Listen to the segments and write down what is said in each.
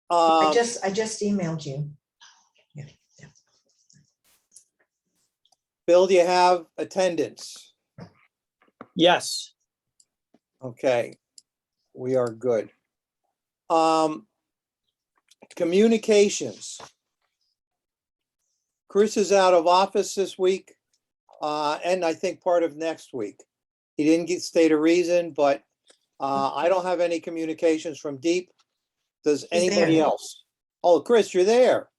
I just emailed you. Yeah. Bill, do you have attendance? Yes. Okay, we are good. Communications. Chris is out of office this week, and I think part of next week. He didn't state a reason, but I don't have any communications from Deep. Does He's anybody there. else? Oh, Chris, you're there.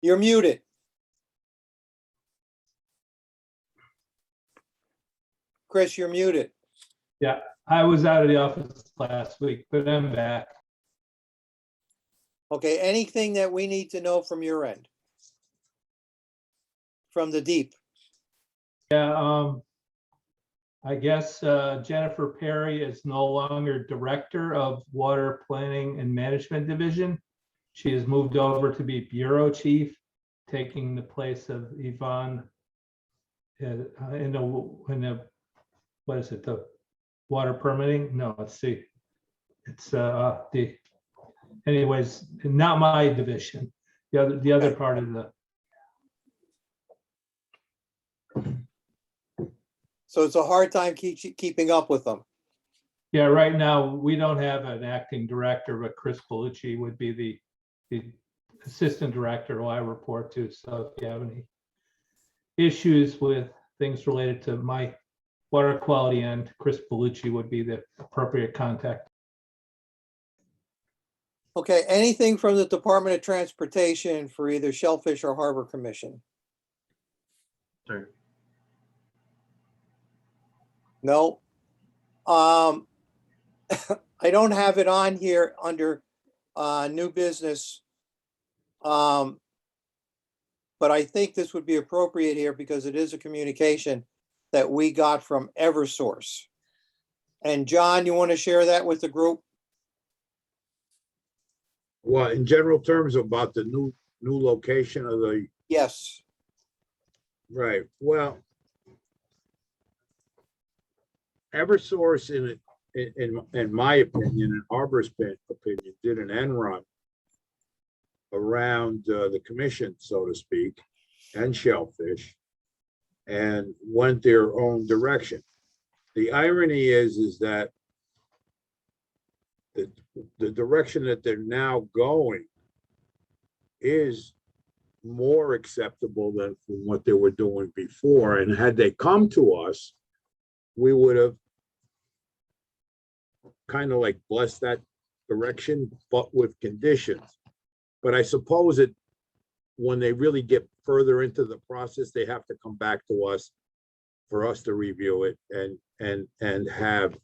You're muted. Chris, you're muted. Yeah, I was out of the office last week, but I'm back. Okay, anything that we need to know from your end? From the Deep? Yeah, I guess Jennifer Perry is no longer Director of Water Planning and Management Division. She has moved over to be Bureau Chief, taking the place of Yvonne in the what is it, the water permitting? No, let's see. It's anyways, not my division. The other part of the. So it's a hard time keeping up with them. Yeah, right now, we don't have an acting director, but Chris Bellucci would be the assistant director who I report to. So if you have any issues with things related to my water quality end, Chris Bellucci would be the appropriate contact. Okay, anything from the Department of Transportation for either Shellfish or Harbor Commission? Sure. No. I don't have it on here under new business. But I think this would be appropriate here because it is a communication that we got from Eversource. And John, you want to share that with the group? Well, in general terms about the new location of the, Yes. right, well, Eversource in my opinion, and Harbor's opinion, did an end run around the commission, so to speak, and Shellfish, and went their own direction. The irony is that the direction that they're now going is more acceptable than from what they were doing before. And had they come to us, we would have kind of like blessed that direction, but with conditions. But I suppose that when they really get further into the process, they have to come back to us for us to review it and have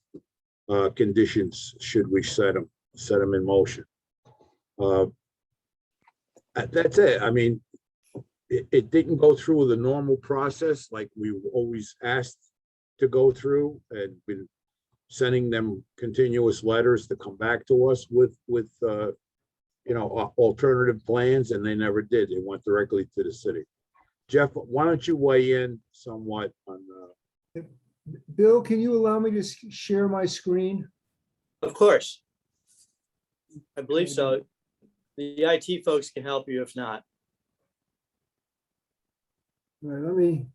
conditions should we set them in motion. That's it. I mean, it didn't go through the normal process like we always asked to go through, and been sending them continuous letters to come back to us with alternative plans, and they never did. They went directly to the city. Jeff, why don't you weigh in somewhat on Bill, can you allow me to share my screen? Of course. I believe so. The IT folks can help you if not. All right, let me.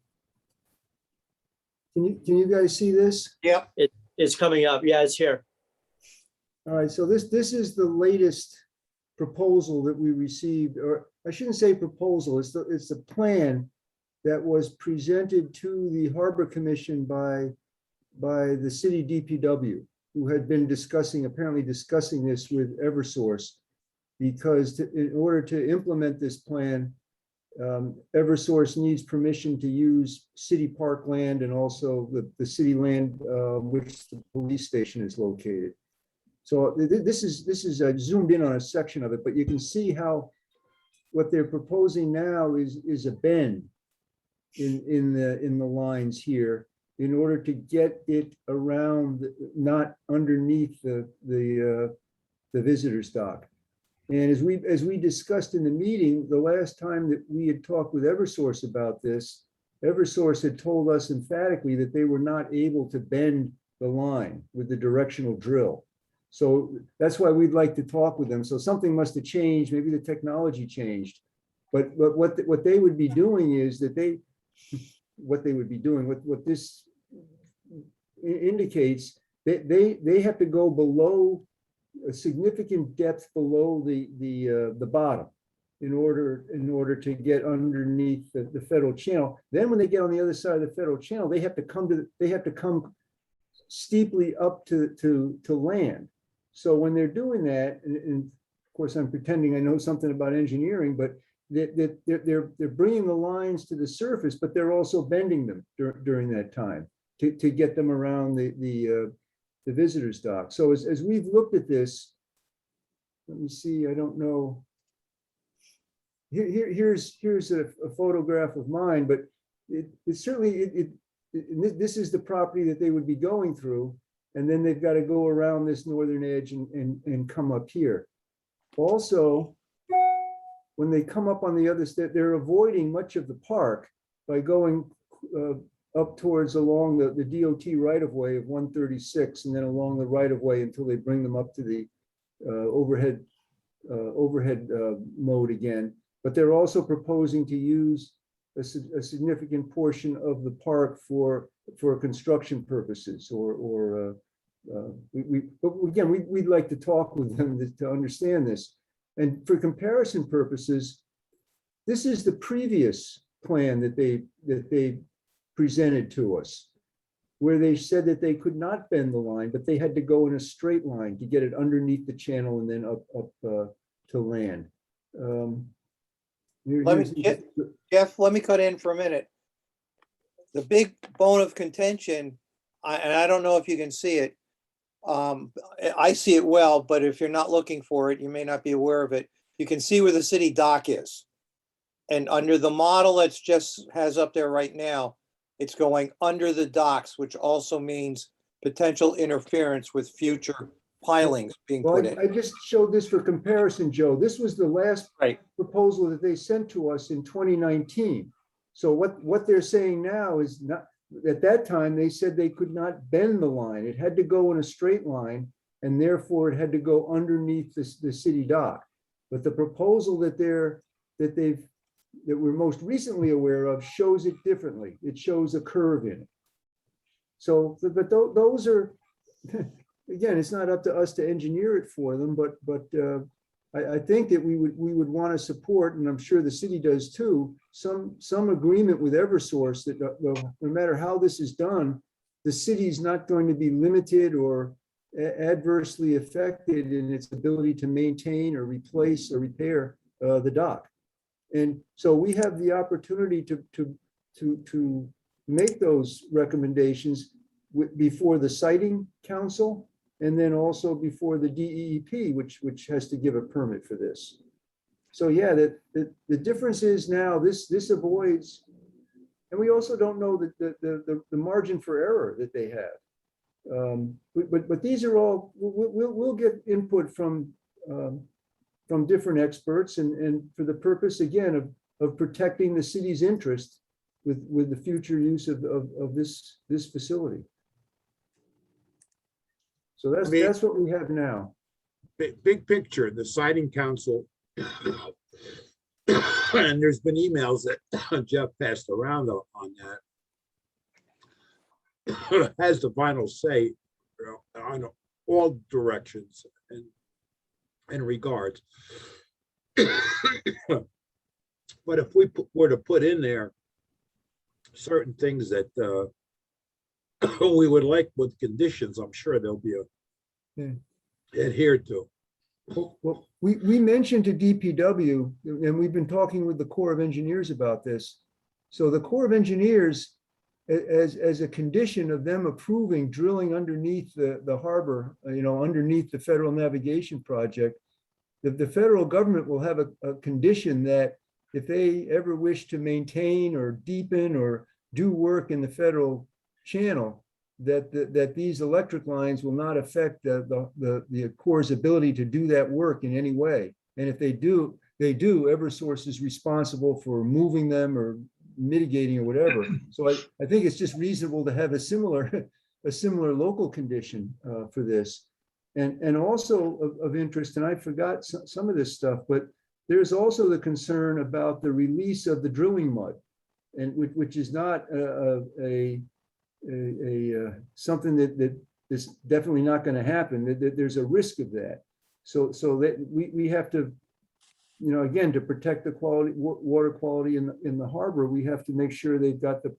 Can you guys see this? Yep. It's coming up. Yeah, it's here. All right, so this is the latest proposal that we received, or I shouldn't say proposal, it's the plan that was presented to the Harbor Commission by the city DPW, who had been apparently discussing this with Eversource, because in order to implement this plan, Eversource needs permission to use city park land and also the city land which the police station is located. So this is zoomed in on a section of it, but you can see how what they're proposing now is a bend in the lines here in order to get it around, not underneath the visitor's dock. And as we discussed in the meeting, the last time that we had talked with Eversource about this, Eversource had told us emphatically that they were not able to bend the line with the directional drill. So that's why we'd like to talk with them. So something must have changed, maybe the technology changed. But what they would be doing is that what this indicates, they have to go below a significant depth below the bottom in order to get underneath the federal channel. Then when they get on the other side of the federal channel, they have to come steeply up to land. So when they're doing that, and of course I'm pretending I know something about engineering, but they're bringing the lines to the surface, but they're also bending them during that time to get them around the visitor's dock. So as we've looked at this, let me see, I don't know. Here's a photograph of mine, but this is the property that they would be going through, and then they've got to go around this northern edge and come up here. Also, when they come up on the other side, they're avoiding much of the park by going up towards along the DOT right-of-way of 136, and then along the right-of-way until they bring them up to the overhead mode again. But they're also proposing to use a significant portion of the park for construction purposes, we'd like to talk with them to understand this. And for comparison purposes, this is the previous plan that they presented to us, where they said that they could not bend the line, but they had to go in a straight line to get it underneath the channel and then up to land. Jeff, let me cut in for a minute. The big bone of contention, and I don't know if you can see it. I see it well, but if you're not looking for it, you may not be aware of it. You can see where the city dock is. And under the model that's just has up there right now, it's going under the docks, which also means potential interference with future pilings being put in. I just showed this for comparison, Joe. This was the last proposal that they sent to us in 2019. So what they're saying now is not, at that time, they said they could not bend the line. It had to go in a straight line, and therefore it had to go underneath the city dock. But the proposal that we're most recently aware of shows it differently. It shows a curve in it. So, but those are, again, it's not up to us to engineer it for them, but I think that we would want to support, and I'm sure the city does too, some agreement with Eversource that no matter how this is done, the city is not going to be limited or adversely affected in its ability to maintain or replace or repair the dock. And so we have the opportunity to make those recommendations before the siting council, and then also before the DEEP, which has to give a permit for this. So yeah, the difference is now this avoids, and we also don't know the margin for error that they have. But these are all, we'll get input from different experts, and for the purpose again of protecting the city's interest with the future use of this facility. So that's what we have now. Big picture, the siting council, and there's been emails that Jeff passed around on that, has the final say on all directions and regards. But if we were to put in there certain things that we would like with conditions, I'm sure there'll be adhered to. Well, we mentioned to DPW, and we've been talking with the Corps of Engineers about this. So the Corps of Engineers, as a condition of them approving drilling underneath the harbor, underneath the federal navigation project, the federal government will have a condition that if they ever wish to maintain or deepen or do work in the federal channel, that these electric lines will not affect the Corps' ability to do that work in any way. And if they do, Eversource is responsible for moving them or mitigating or whatever. So I think it's just reasonable to have a similar local condition for this. And also of interest, and I forgot some of this stuff, but there's also the concern about the release of the drilling mud, and which is not something that is definitely not going to happen. There's a risk of that. So that we have to, again, to protect the quality, water quality in the harbor, we have to make sure they've got the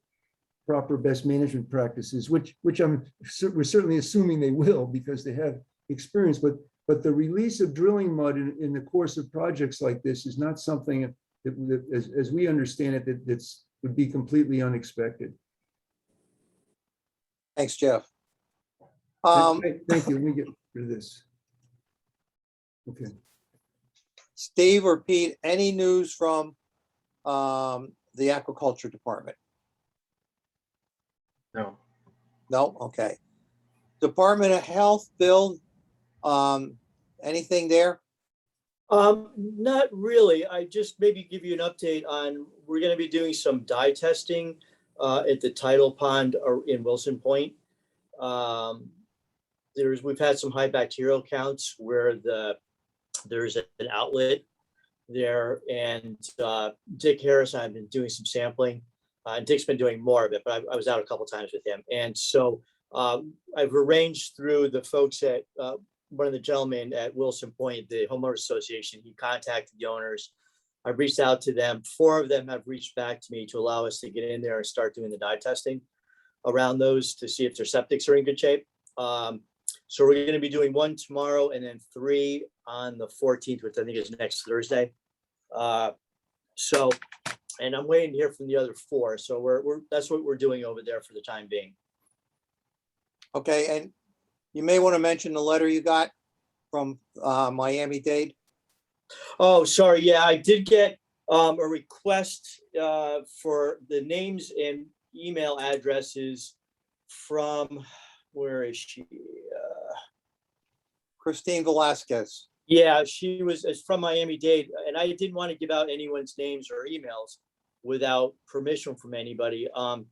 proper best management practices, which we're certainly assuming they will, because they have experience. But the release of drilling mud in the course of projects like this is not something that as we understand it, that's would be completely unexpected. Thanks, Jeff. Thank you. Let me get rid of this. Okay. Steve or Pete, any news from the aquaculture department? No. No? Okay. Department of Health, Bill, anything there? Not really. I just maybe give you an update on, we're going to be doing some dye testing at the tidal pond in Wilson Point. We've had some high bacterial counts where there's an outlet there, and Dick Harris and I've been doing some sampling. Dick's been doing more of it, but I was out a couple times with him. And so I've arranged through the folks at one of the gentlemen at Wilson Point, the homeowners association. He contacted the owners. I've reached out to them. 4 of them have reached back to me to allow us to get in there and start doing the dye testing around those to see if their septics are in good shape. So we're going to be doing 1 tomorrow and then 3 on the 14th, which I think is next Thursday. And I'm waiting to hear from the other 4. So that's what we're doing over there for the time being. Okay, and you may want to mention the letter you got from Miami-Dade. Oh, sorry. Yeah, I did get a request for the names and email addresses from, where is she? Christine Velasquez. Yeah, it's from Miami-Dade, and I didn't want to give out anyone's names or emails without permission from anybody. I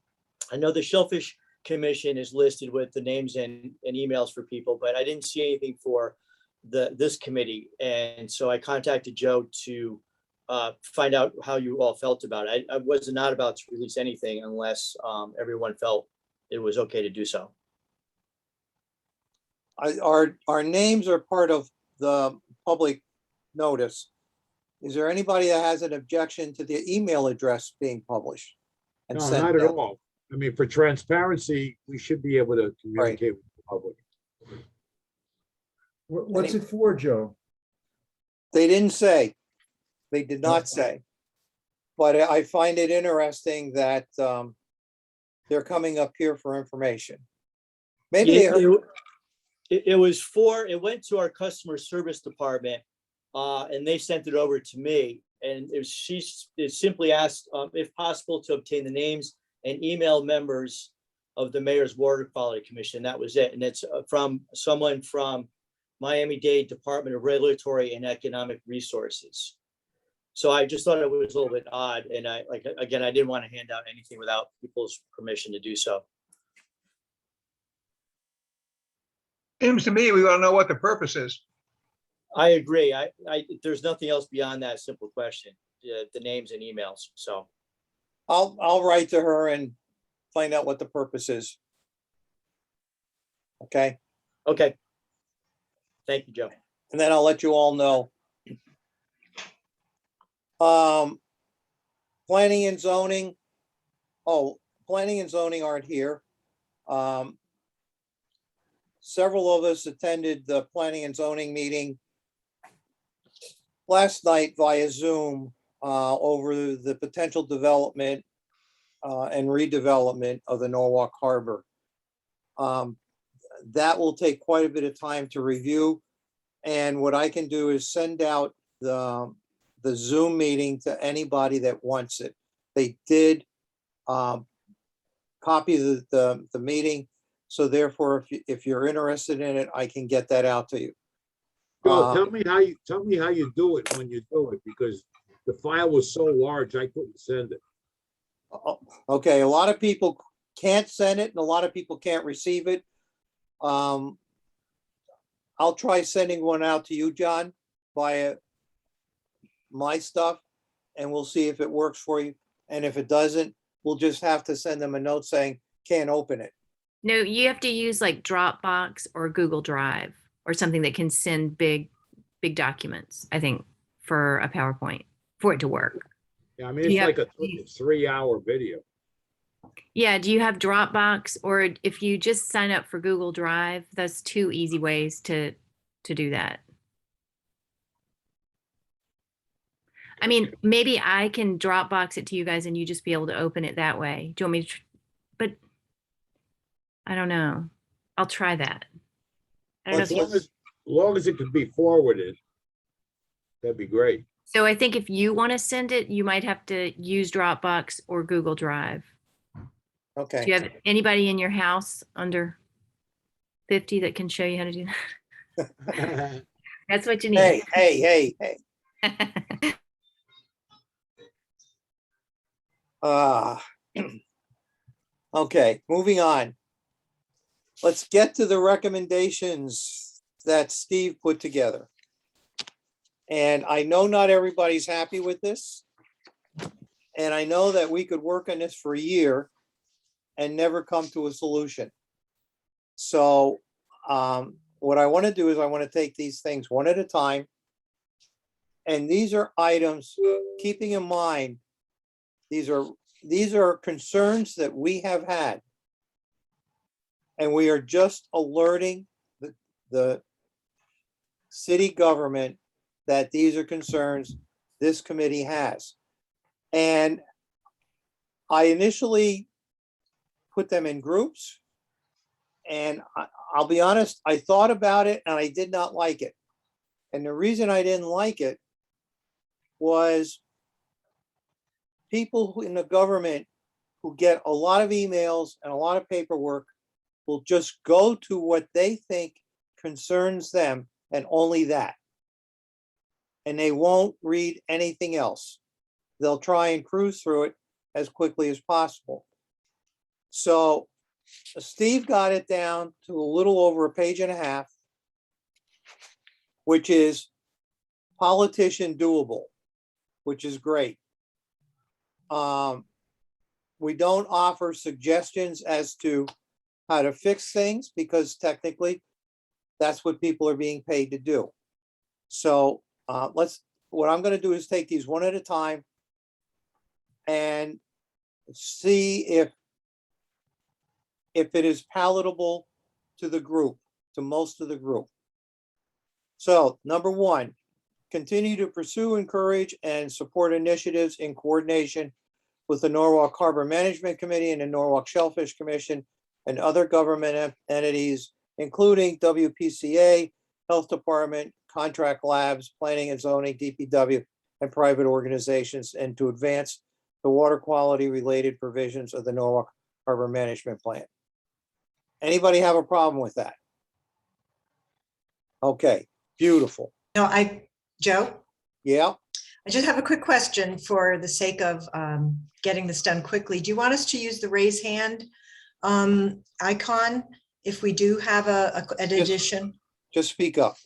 know the Shellfish Commission is listed with the names and emails for people, but I didn't see anything for this committee. And so I contacted Joe to find out how you all felt about it. I was not about to release anything unless everyone felt it was okay to do so. Our names are part of the public notice. Is there anybody that has an objection to the email address being published? and No, sent not at out? all. I mean, for transparency, we should be able to communicate with the public. What's it for, Joe? They didn't say. They did not say. But I find it interesting that they're coming up here for information. Maybe It was it went to our customer service department and they sent it over to me. And she simply asked if possible to obtain the names and email members of the Mayor's Water Quality Commission. That was it. And it's from someone from Miami-Dade Department of Regulatory and Economic Resources. So I just thought it was a little bit odd. And I didn't want to hand out anything without people's permission to do so. Seems to me we want to know what the purpose is. I agree. There's nothing else beyond that simple question, the names and emails. So I'll write to her and find out what the purpose is. Okay. okay. Thank you, Joe. And then I'll let you all know. Planning and zoning. Oh, planning and zoning aren't here. Several of us attended the planning and zoning meeting last night via Zoom over the potential development and redevelopment of the Norwalk Harbor. That will take quite a bit of time to review. And what I can do is send out the Zoom meeting to anybody that wants it. They did copy the meeting. So therefore, if you're interested in it, I can get that out to you. Joe, tell me how you do it when you do it, because the file was so large, I couldn't send it. Okay, a lot of people can't send it and a lot of people can't receive it. I I'll try sending one out to you, John, via my stuff, and we'll see if it works for you. And if it doesn't, we'll just have to send them a note saying, can't open it. No, you have to use like Dropbox or Google Drive or something that can send big documents, I think, for a PowerPoint, for it to work. Yeah, I mean, Do you it's like have- a 3-hour video. Yeah, do you have Dropbox, or if you just sign up for Google Drive, that's 2 easy ways to do that. I mean, maybe I can Dropbox it to you guys and you just be able to open it that way. Do you want me to, but I don't know. I'll try that. I don't know As if you, long as it could be forwarded, that'd be great. so I think if you want to send it, you might have to use Dropbox or Google Drive. Do Okay. you have anybody in your house under 50 that can show you how to do that? That's what you need. Hey. Okay, moving on. Let's get to the recommendations that Steve put together. And I know not everybody's happy with this. And I know that we could work on this for a year and never come to a solution. So what I want to do is I want to take these things one at a time. And these are items, keeping in mind, these are concerns that we have had. And we are just alerting the city government that these are concerns this committee has. And I initially put them in groups. And I'll be honest, I thought about it and I did not like it. And the reason I didn't like it was people in the government who get a lot of emails and a lot of paperwork will just go to what they think concerns them and only that. And they won't read anything else. They'll try and cruise through it as quickly as possible. So Steve got it down to a little over 1.5 pages, which is politician doable, which is great. We don't offer suggestions as to how to fix things because technically that's what people are being paid to do. So what I'm going to do is take these one at a time and see if it is palatable to the group, to most of the group. So number 1, continue to pursue, encourage, and support initiatives in coordination with the Norwalk Harbor Management Committee and the Norwalk Shellfish Commission and other government entities, including WPCA, Health Department, Contract Labs, Planning and Zoning, DPW, and private organizations, and to advance the water quality related provisions of the Norwalk Harbor Management Plan. Anybody have a problem with that? Okay, beautiful. No, Joe, Yeah, I just have a quick question for the sake of getting this done quickly. Do you want us to use the raise hand icon if we do have an addition? just speak up.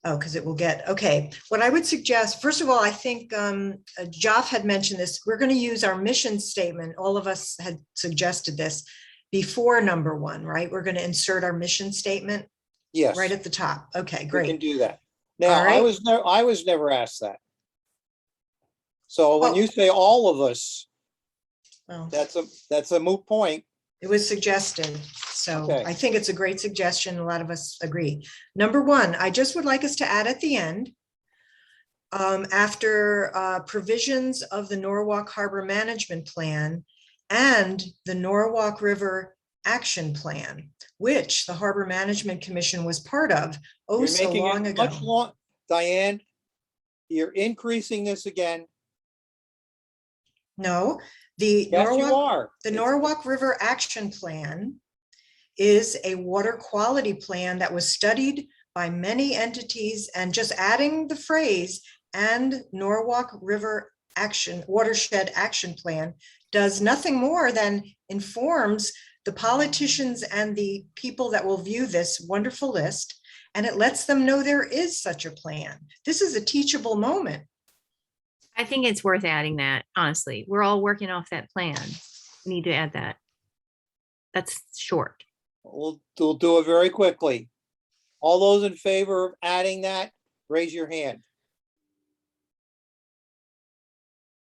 Oh, because it will get, okay. What I would suggest, first of all, I think Joff had mentioned this. We're going to use our mission statement. All of us had suggested this before number 1, right? We're going to insert our mission statement Yes, right at the top. Okay, we can great. do that. Now, All right. I was never asked that. So when Oh. you say all of us, Well, that's a moot point. it was suggested. So Okay. I think it's a great suggestion. A lot of us agree. Number 1, I just would like us to add at the end, after provisions of the Norwalk Harbor Management Plan and the Norwalk River Action Plan, which the Harbor Management Commission was part of You're so making long it ago. much long, Diane, you're increasing this again. No, the Yes, you Norwalk, are. the It's- Norwalk River Action Plan is a water quality plan that was studied by many entities, and just adding the phrase "and Norwalk River Action Watershed Action Plan" does nothing more than informs the politicians and the people that will view this wonderful list and it lets them know there is such a plan. This is a teachable moment. I think it's worth adding that, honestly. We're all working off that plan. We need to add that. That's short. We'll do it very quickly. All those in favor of adding that, raise your hand.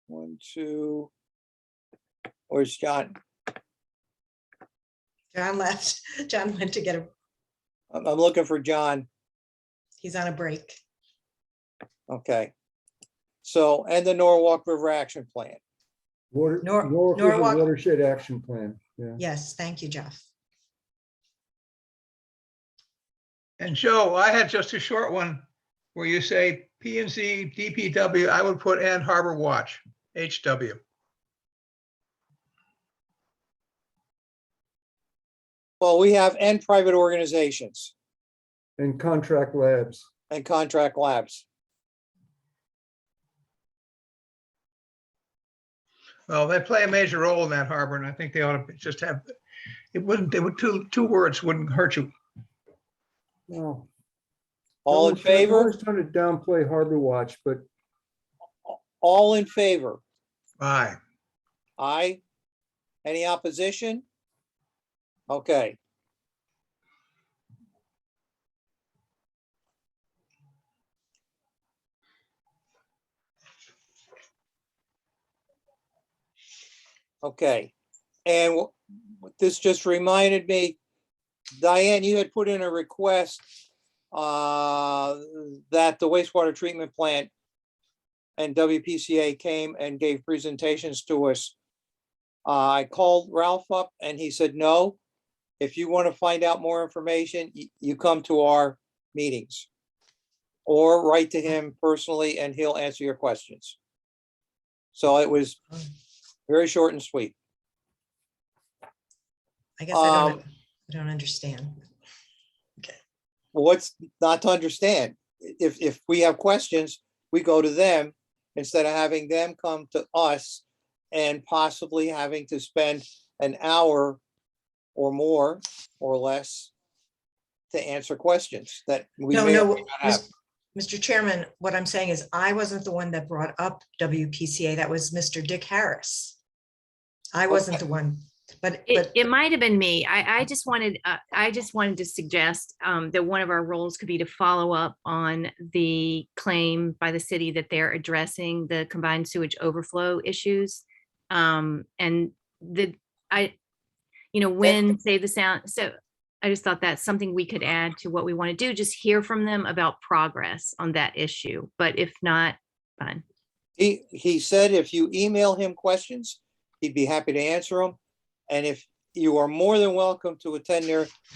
1, 2. Where's John? John left. John went to get a, I'm looking for John. he's on a break. Okay. So, and the Norwalk River Action Plan. Norwalk River Norwalk- Watershed Action Plan, yeah. Yes, thank you, Jeff. And Joe, I had just a short one where you say P and Z, DPW, I would put and Harbor Watch, HW. Well, we have and private organizations And contract labs. and contract labs. Well, they play a major role in that harbor, and I think they ought to just have, it wouldn't, they would, two words wouldn't hurt you. Well, All in no favor? one's trying to downplay Harbor Watch, but All in favor? Aye. Aye. Any opposition? Okay. Okay, and this just reminded me, Diane, you had put in a request that the wastewater treatment plant and WPCA came and gave presentations to us. I called Ralph up and he said, no, if you want to find out more information, you come to our meetings or write to him personally and he'll answer your questions. So it was very short and sweet. I guess I don't understand. Okay. Well, what's not to understand? If we have questions, we go to them instead of having them come to us and possibly having to spend an hour or more or less to answer questions that we No, may or no, may not have. Mr. Chairman, what I'm saying is I wasn't the one that brought up WPCA. That was Mr. Dick Harris. I wasn't the one, but It might have been me. I just wanted to suggest that one of our roles could be to follow up on the claim by the city that they're addressing the combined sewage overflow issues. And when Save the Sound. So I just thought that's something we could add to what we want to do, just hear from them about progress on that issue. But if not, fine. He said if you email him questions, he'd be happy to answer them. And if you are more than welcome to attend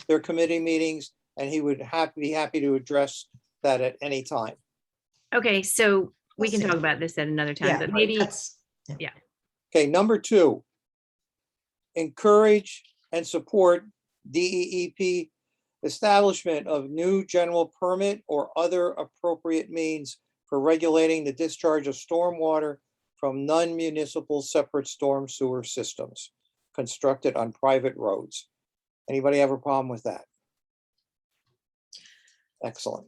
their committee meetings, and he would be happy to address that at any time. Okay, so we We'll can see. talk about this at another time, yeah, but maybe, yeah. Okay, number 2, encourage and support DEEP establishment of new general permit or other appropriate means for regulating the discharge of stormwater from non-municipal separate storm sewer systems constructed on private roads. Anybody have a problem with that? Excellent.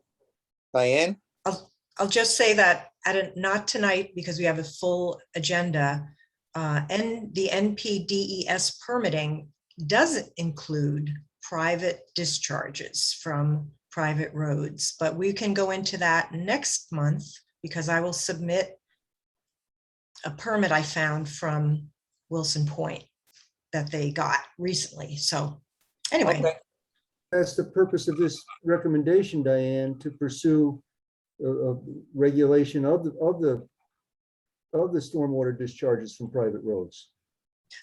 Diane? I'll just say that not tonight because we have a full agenda. And the NPDES permitting doesn't include private discharges from private roads, but we can go into that next month because I will submit a permit I found from Wilson Point that they got recently. So anyway. Okay. that's the purpose of this recommendation, Diane, to pursue a regulation of the stormwater discharges from private roads.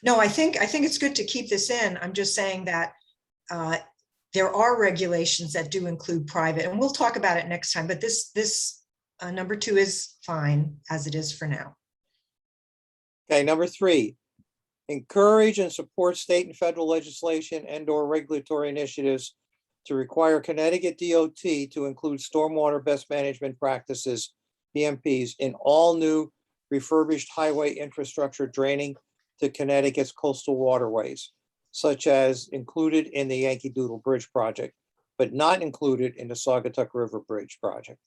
No, I think it's good to keep this in. I'm just saying that there are regulations that do include private, and we'll talk about it next time, but this number 2 is fine as it is for now. Okay, number 3, encourage and support state and federal legislation and/or regulatory initiatives to require Connecticut DOT to include stormwater best management practices, BMPs, in all new refurbished highway infrastructure draining to Connecticut's coastal waterways, such as included in the Yankee Doodle Bridge project. but not included in the Saugatuck River Bridge project.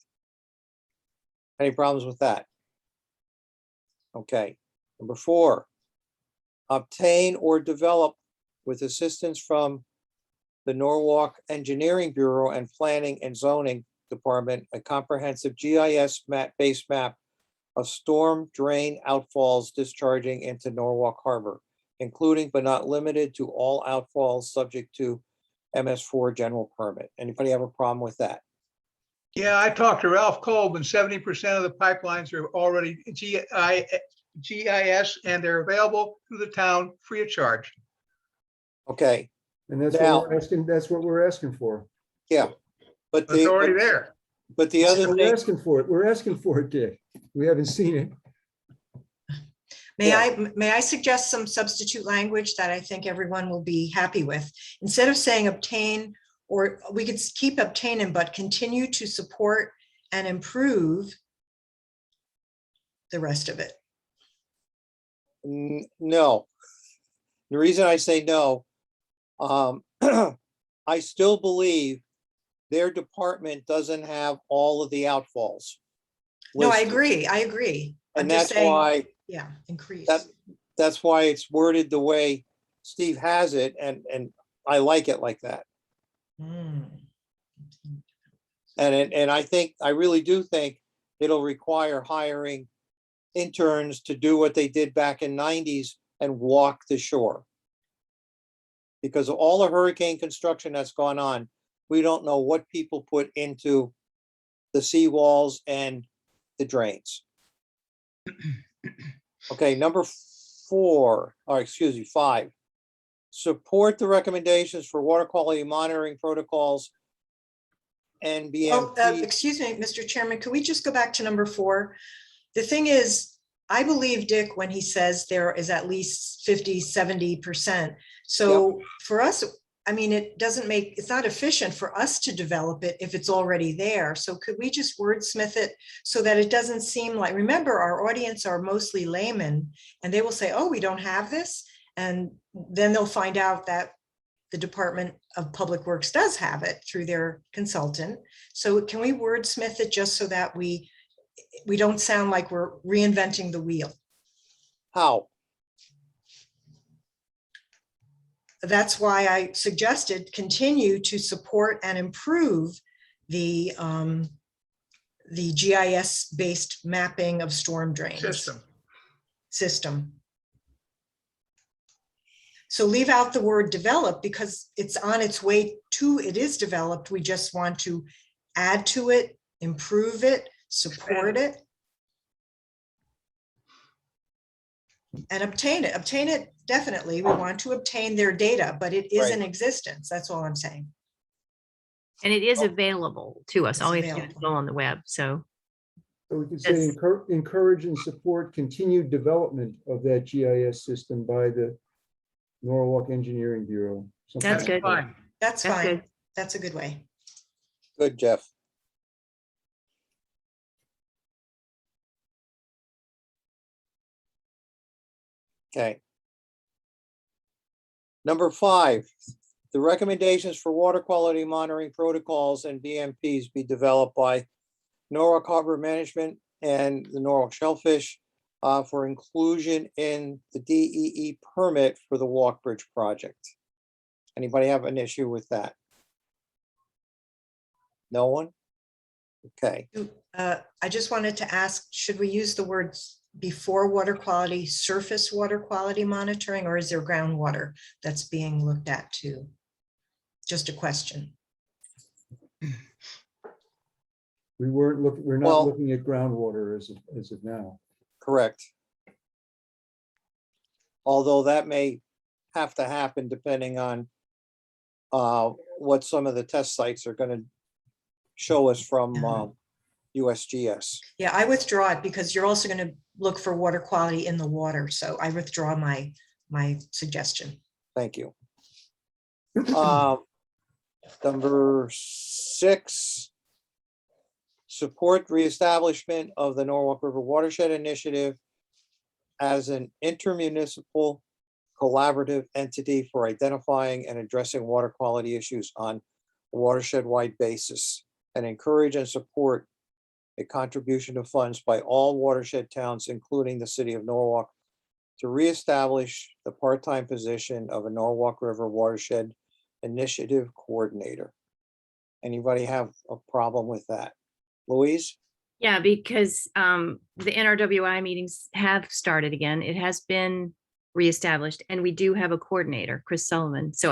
Any problems with that? Okay. Number 4, obtain or develop with assistance from the Norwalk Engineering Bureau and Planning and Zoning Department, a comprehensive GIS based map of storm drain outfalls discharging into Norwalk Harbor, including but not limited to all outfalls subject to MS4 general permit. Anybody have a problem with that? Yeah, I talked to Ralph Kolb and 70% of the pipelines are already GIS and they're available to the town free of charge. Okay, And that's Now- what we're asking, that's what we're asking for. yeah. But It's already the, there. but the other We're thing, asking for it. We're asking for it, Dick. We haven't seen it. May I suggest some substitute language that I think everyone will be happy with? Instead of saying obtain, or we could keep obtaining, but continue to support and improve the rest of it. no. The reason I say no, I still believe their department doesn't have all of the outfalls. No, I listed. agree, I agree. I'm And just that's saying, why, yeah, increase. that's why it's worded the way Steve has it, and I like it like that. Hmm. And I really do think it'll require hiring interns to do what they did back in '90s and walk the shore. Because of all the hurricane construction that's gone on, we don't know what people put into the seawalls and the drains. Okay, number 4, or excuse me, 5. Support the recommendations for water quality monitoring protocols and Oh, BMP. excuse me, Mr. Chairman, could we just go back to number 4? The thing is, I believe Dick when he says there is at least 50, 70%. So for us, I mean, it's not efficient for us to develop it if it's already there. So could we just wordsmith it so that it doesn't seem like, remember, our audience are mostly laymen and they will say, oh, we don't have this. And then they'll find out that the Department of Public Works does have it through their consultant. So can we wordsmith it just so that we don't sound like we're reinventing the wheel? How? That's why I suggested continue to support and improve the GIS-based mapping of storm drains. System. So leave out the word develop because it's on its way to, it is developed. We just want to add to it, improve it, support it. And obtain it. Obtain it, definitely. We want to obtain their data, but it is in existence. That's all I'm saying. And it is available to us. It's All we have to do is available. go on the web. So So we could say Yes. encourage and support continued development of that GIS system by the Norwalk Engineering Bureau. something That's like good. that. Fine. That's that's fine. good. That's a good way. Good, Jeff. Okay. Number 5, the recommendations for water quality monitoring protocols and BMPs be developed by Norwalk Harbor Management and the Norwalk Shellfish for inclusion in the DEE permit for the Walk Bridge project. Anybody have an issue with that? No one? Okay, I just wanted to ask, should we use the words before water quality, surface water quality monitoring, or is there groundwater that's being looked at too? Just a question. We're not Well- looking at groundwater as of now. correct. Although that may have to happen depending on what some of the test sites are gonna show us from USGS. Yeah, I withdraw it because you're also going to look for water quality in the water. So I withdraw my suggestion. Thank you. Number 6, support reestablishment of the Norwalk River Watershed Initiative as an intermunicipal collaborative entity for identifying and addressing water quality issues on watershed-wide basis and encourage and support a contribution of funds by all watershed towns, including the city of Norwalk, to reestablish the part-time position of a Norwalk River Watershed Initiative Coordinator. Anybody have a problem with that? Louise? Yeah, because the NRWI meetings have started again. It has been reestablished, and we do have a coordinator, Chris Sullivan. So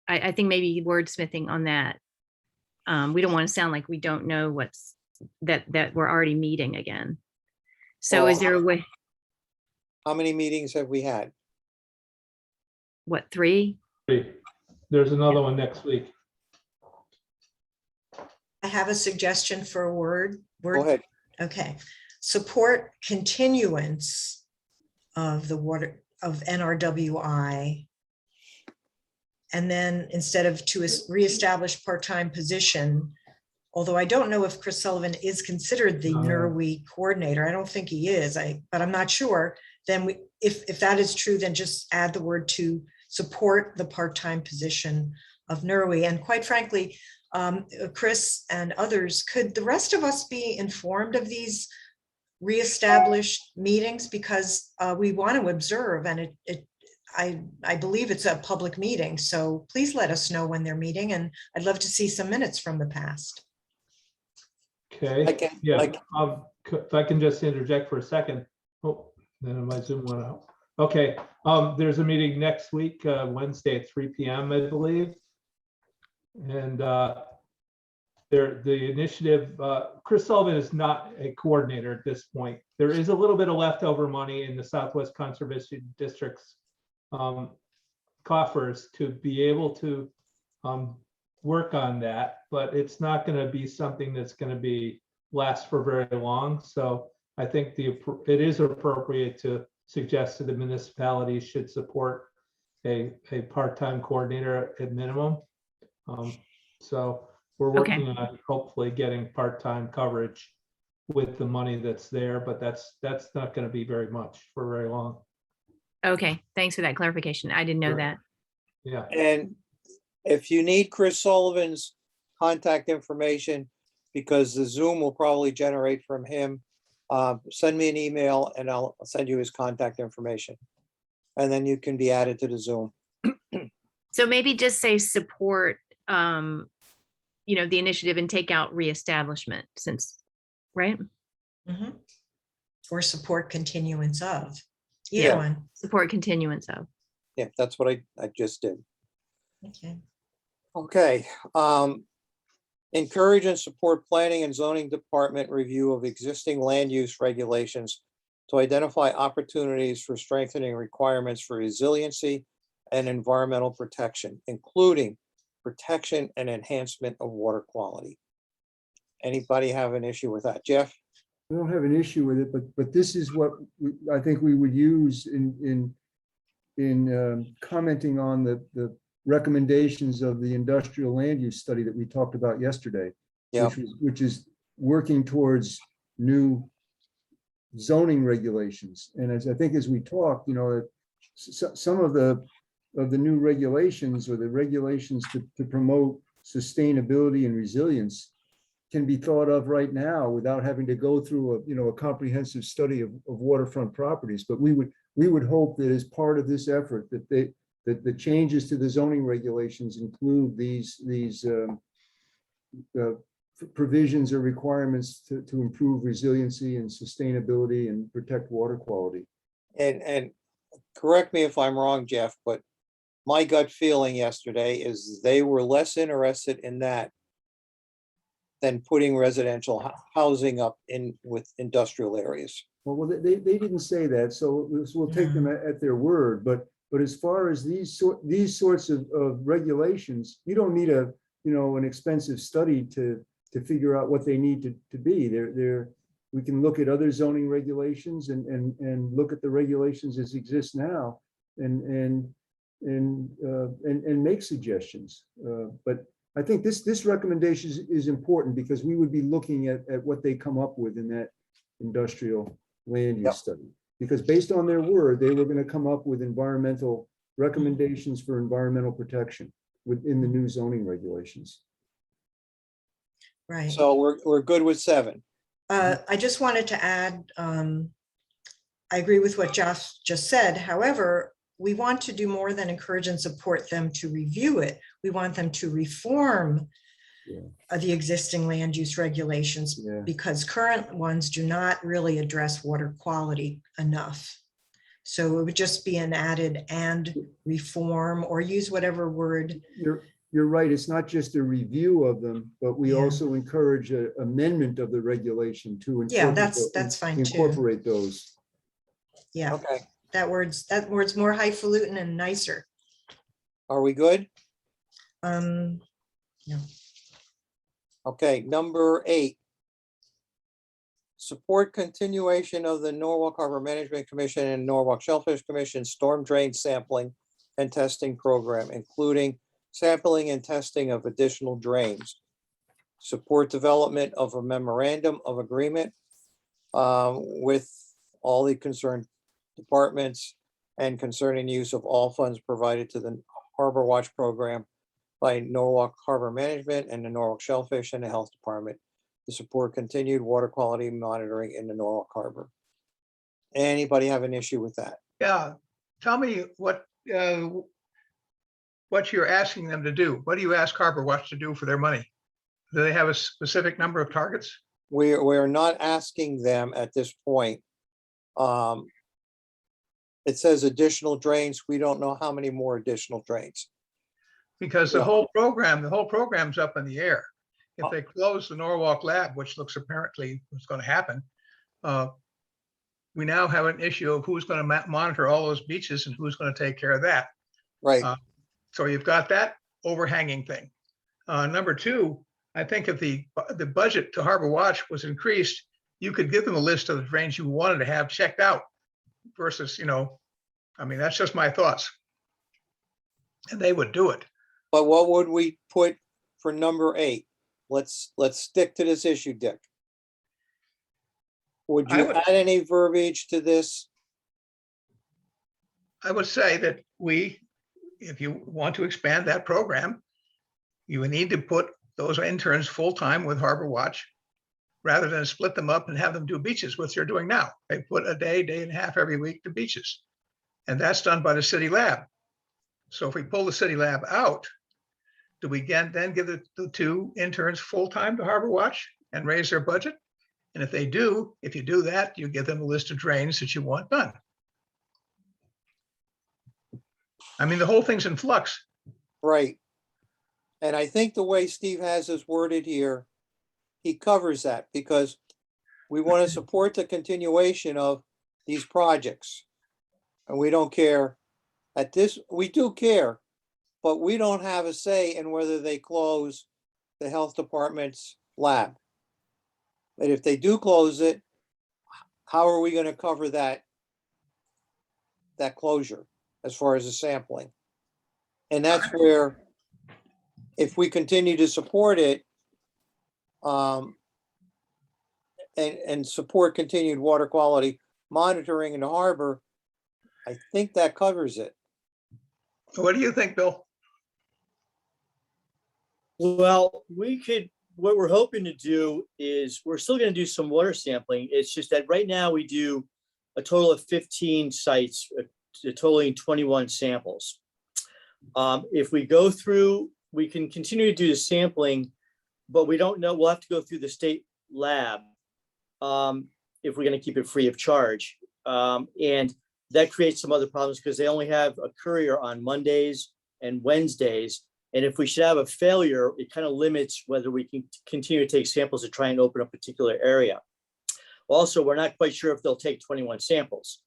I think maybe wordsmithing on that. We don't want to sound like we don't know that we're already meeting again. So is there a way, How many meetings have we had? what, 3? There's another one next week. I have a suggestion for a word. Go ahead. Okay. Support continuance of NRWI. And then instead of to reestablish part-time position, although I don't know if Chris Sullivan is considered the NRWI coordinator. I don't think he is, but I'm not sure. Then if that is true, then just add the word to support the part-time position of NRWI. And quite frankly, Chris and others, could the rest of us be informed of these reestablished meetings? Because we want to observe, and I believe it's a public meeting. So please let us know when they're meeting, and I'd love to see some minutes from the past. Okay, yeah, if I can just interject for a second. Oh, then my Zoom went out. Okay, there's a meeting next week, Wednesday at 3 p.m., I believe. And the initiative, Chris Sullivan is not a coordinator at this point. There is a little bit of leftover money in the Southwest Conservation District's coffers to be able to work on that, but it's not going to be something that's going to last for very long. So I think it is appropriate to suggest that the municipalities should support a part-time coordinator at minimum. So we're working on hopefully getting part-time coverage with the money that's there, but that's not going to be very much for very long. Okay, thanks for that clarification. I didn't know Sure. that. Yeah. And if you need Chris Sullivan's contact information, because the Zoom will probably generate from him, send me an email and I'll send you his contact information. And then you can be added to the Zoom. So maybe just say support, the initiative and take out reestablishment right? Mhm. Or support continuance of, either Yeah. one. Support continuance of. Yeah, that's what I just did. Okay. Okay. Encourage and support planning and zoning department review of existing land use regulations to identify opportunities for strengthening requirements for resiliency and environmental protection, including protection and enhancement of water quality. Anybody have an issue with that? Jeff? I don't have an issue with it, but this is what I think we would use in commenting on the recommendations of the industrial land use study that we talked about yesterday. Yeah. Which is working towards new zoning regulations. And as we talked, some of the new regulations or the regulations to promote sustainability and resilience can be thought of right now without having to go through a comprehensive study of waterfront properties. But we would hope that as part of this effort that the changes to the zoning regulations include these provisions or requirements to improve resiliency and sustainability and protect water quality. And correct me if I'm wrong, Jeff, but my gut feeling yesterday is they were less interested in that than putting residential housing up with industrial areas. Well, they didn't say that, so we'll take them at their word. But as far as these sorts of regulations, you don't need an expensive study to figure out what they need to be. We can look at other zoning regulations and look at the regulations as exist now and make suggestions. But I think this recommendation is important because we would be looking at what they come up with in that industrial land use study. Because based on their word, they were going to come up with environmental recommendations for environmental protection within the new zoning regulations. Right. So we're good with 7. I just wanted to add, I agree with what Josh just said. However, we want to do more than encourage and support them to review it. We want them to reform the existing land use regulations, Yeah. because current ones do not really address water quality enough. So it would just be an added and reform, or use whatever word. You're right. It's not just a review of them, but we Yeah. also encourage an amendment of the regulation to Yeah, incorporate that's fine too. incorporate those. Yeah, Okay, that word's more highfalutin and nicer. are we good? Yeah. Okay, number 8. Support continuation of the Norwalk Harbor Management Commission and Norwalk Shellfish Commission storm drain sampling and testing program, including sampling and testing of additional drains. Support development of a memorandum of agreement with all the concerned departments and concerning use of all funds provided to the Harbor Watch program by Norwalk Harbor Management and the Norwalk Shellfish and the Health Department to support continued water quality monitoring in the Norwalk Harbor. Anybody have an issue with that? Yeah, tell me what you're asking them to do. What do you ask Harbor Watch to do for their money? Do they have a specific number of targets? We're not asking them at this point. It says additional drains. We don't know how many more additional drains. Because the Yeah. whole program's up in the air. If they close the Norwalk lab, which looks apparently what's going to happen, we now have an issue of who's going to monitor all those beaches and who's going to take care of that. Right, So you've got that overhanging thing. Number 2, I think if the budget to Harbor Watch was increased, you could give them a list of the drains you wanted to have checked out versus, I mean, that's just my thoughts. And they would do it. but what would we put for number 8? Let's stick to this issue, Dick. Would I you would- add any verbiage to this? I would say that if you want to expand that program, you would need to put those interns full-time with Harbor Watch rather than split them up and have them do beaches, which they're doing now. They put a day and a half every week to beaches. And that's done by the city lab. So if we pull the city lab out, do we then give the 2 interns full-time to Harbor Watch and raise their budget? And if they do, if you do that, you give them a list of drains that you want done. I mean, the whole thing's in flux. Right. And I think the way Steve has this worded here, he covers that because we want to support the continuation of these projects. And we don't care we do care, but we don't have a say in whether they close the health department's lab. But if they do close it, how are we going to cover that closure as far as the sampling? And that's where, if we continue to support it, and support continued water quality monitoring in the harbor, I think that covers it. What do you think, Bill? Well, what we're hoping to do is we're still going to do some water sampling. It's just that right now we do a total of 15 sites, totaling 21 samples. If we go through, we can continue to do the sampling, but we don't know, we'll have to go through the state lab if we're going to keep it free of charge. And that creates some other problems because they only have a courier on Mondays and Wednesdays. And if we should have a failure, it kind of limits whether we can continue to take samples to try and open a particular area. Also, we're not quite sure if they'll take 21 samples.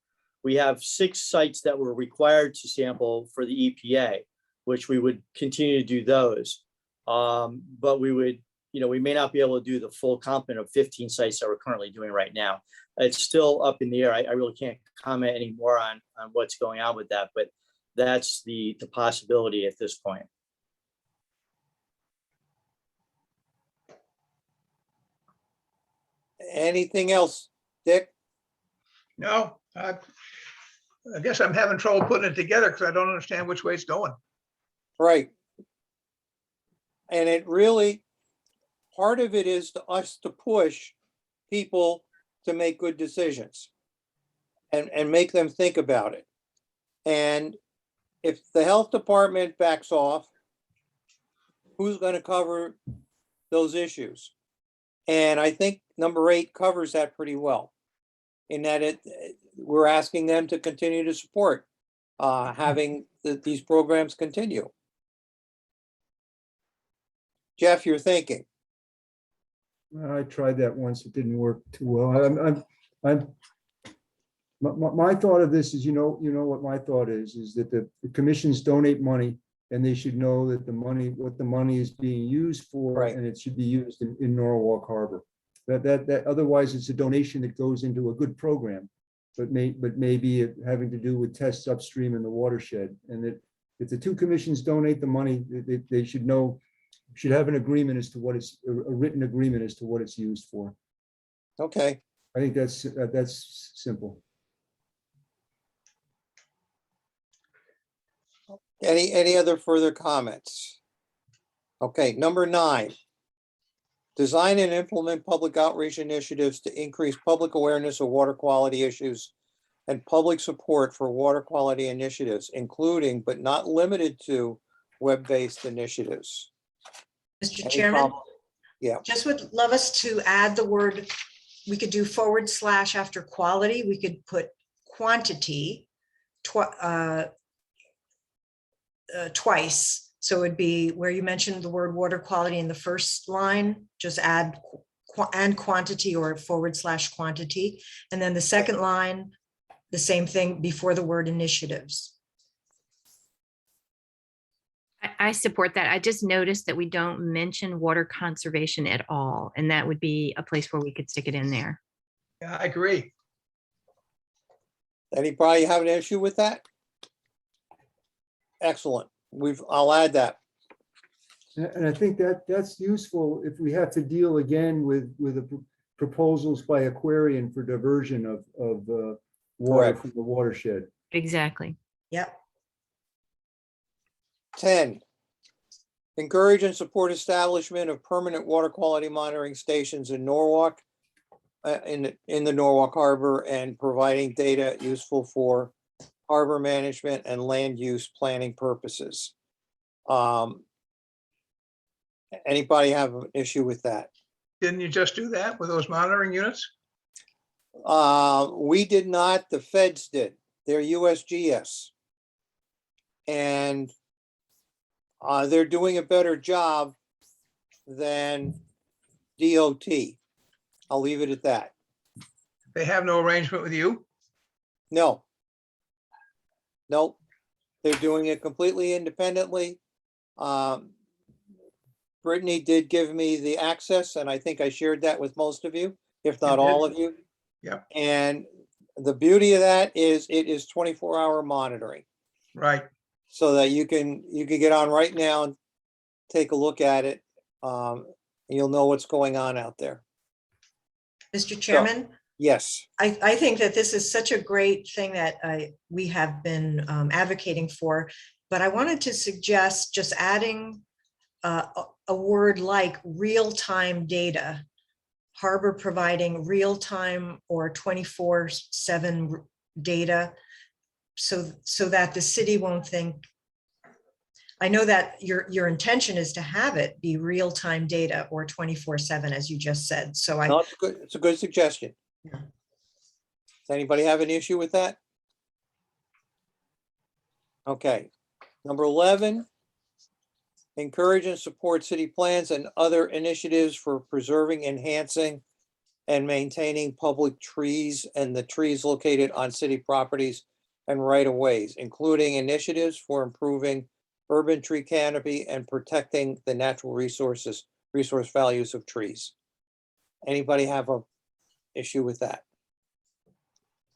We have 6 sites that were required to sample for the EPA, which we would continue to do those. But we would, we may not be able to do the full complement of 15 sites that we're currently doing right now. It's still up in the air. I really can't comment anymore on what's going on with that, but that's the possibility at this point. Anything else, Dick? No, I guess I'm having trouble putting it together because I don't understand which way it's going. Right. And it really, part of it is to us to push people to make good decisions and make them think about it. And if the health department backs off, who's going to cover those issues? And I think number 8 covers that pretty well, in that we're asking them to continue to support having these programs continue. Jeff, you're thinking. I tried that once. It didn't work too well. My thought of this is, you know what my thought is that the commissions donate money and they should know that what the money is being used for, Right. and it should be used in Norwalk Harbor. That otherwise it's a donation that goes into a good program, but maybe having to do with tests upstream in the watershed. And that if the two commissions donate the money, they should know, should have an agreement as to what it's, a written agreement as to what it's used for. Okay. I think that's simple. Any other further comments? Okay, number 9. Design and implement public outreach initiatives to increase public awareness of water quality issues and public support for water quality initiatives, including but not limited to web-based initiatives. Mr. Any Chairman, problem? Yeah. just would love us to add the word, we could do / after quality, we could put quantity twice. So it'd be where you mentioned the word water quality in the first line, just add and quantity or / quantity. And then the second line, the same thing before the word initiatives. I support that. I just noticed that we don't mention water conservation at all, and that would be a place where we could stick it in there. Yeah, I agree. Anybody have an issue with that? Excellent. I'll add that. And I think that's useful if we have to deal again with proposals by Aquarian for diversion of water Correct. from the watershed. Exactly. Yep. 10, encourage and support establishment of permanent water quality monitoring stations in Norwalk, in the Norwalk Harbor, and providing data useful for harbor management and land use planning purposes. Anybody have an issue with that? Didn't you just do that with those monitoring units? We did not, the feds did. They're USGS. And they're doing a better job than DOT. I'll leave it at that. They have no arrangement with you? No. Nope. They're doing it completely independently. Brittany did give me the access, and I think I shared that with most of you, if not You did. all of you. Yep. And the beauty of that is it is 24-hour monitoring, Right. so that you can get on right now and take a look at it. You'll know what's going on out there. Mr. Chairman, Yes. I think that this is such a great thing that we have been advocating for, but I wanted to suggest just adding a word like real-time data, harbor providing real-time or 24/7 data, so that the city won't think. I know that your intention is to have it be real-time data or 24/7, as you just said. So No, it's a good suggestion. Yeah. Does anybody have an issue with that? Okay. Number 11, encourage and support city plans and other initiatives for preserving, enhancing, and maintaining public trees and the trees located on city properties and right-of-ways, including initiatives for improving urban tree canopy and protecting the natural resource values of trees. Anybody have a issue with that?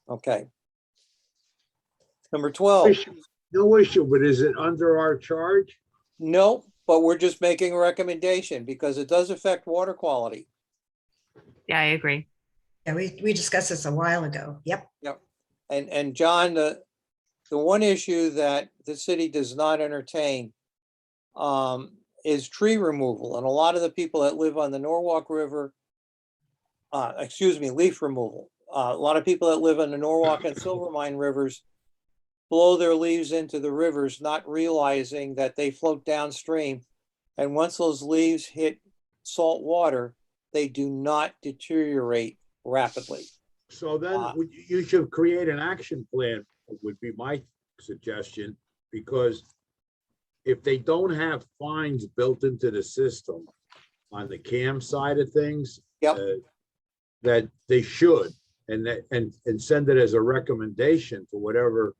Okay. Number 12. No issue, but is it under our charge? No, but we're just making a recommendation because it does affect water quality. Yeah, I agree. yeah, we discussed this a while ago. Yep. And John, the one issue that the city does not entertain is tree removal. And a lot of the people that live on the Norwalk River, leaf removal. A lot of people that live on the Norwalk and Silvermine rivers blow their leaves into the rivers, not realizing that they float downstream. And once those leaves hit salt water, they do not deteriorate rapidly. So then you should create an action plan, would be my suggestion, because if they don't have fines built into the system on the CAM side of things, Yep. That they should, and send it as a recommendation to whatever,